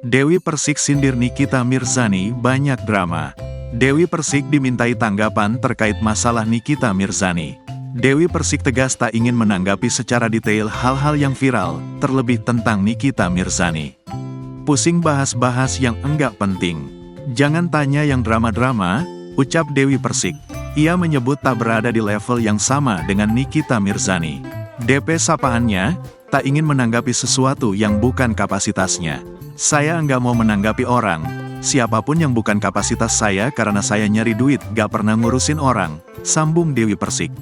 Dewi Persik sindir Nikita Mirzani banyak drama. Dewi Persik dimintai tanggapan terkait masalah Nikita Mirzani. Dewi Persik tegas tak ingin menanggapi secara detail hal-hal yang viral, terlebih tentang Nikita Mirzani. Pusing bahas-bahas yang enggak penting. Jangan tanya yang drama-drama, ucap Dewi Persik. Ia menyebut tak berada di level yang sama dengan Nikita Mirzani. DP sapaannya, tak ingin menanggapi sesuatu yang bukan kapasitasnya. Saya enggak mau menanggapi orang, siapapun yang bukan kapasitas saya karena saya nyari duit gak pernah ngurusin orang, sambung Dewi Persik.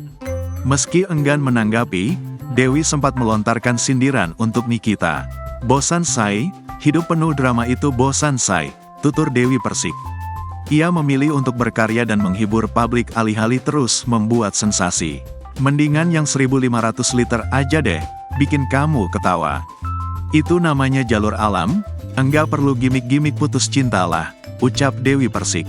Meski enggan menanggapi, Dewi sempat melontarkan sindiran untuk Nikita. Bosan say, hidup penuh drama itu bosan say, tutur Dewi Persik. Ia memilih untuk berkarya dan menghibur publik alih-alih terus membuat sensasi. Mendingan yang 1.500 liter aja deh, bikin kamu ketawa. Itu namanya jalur alam, enggak perlu gimmick-gimmick putus cinta lah, ucap Dewi Persik.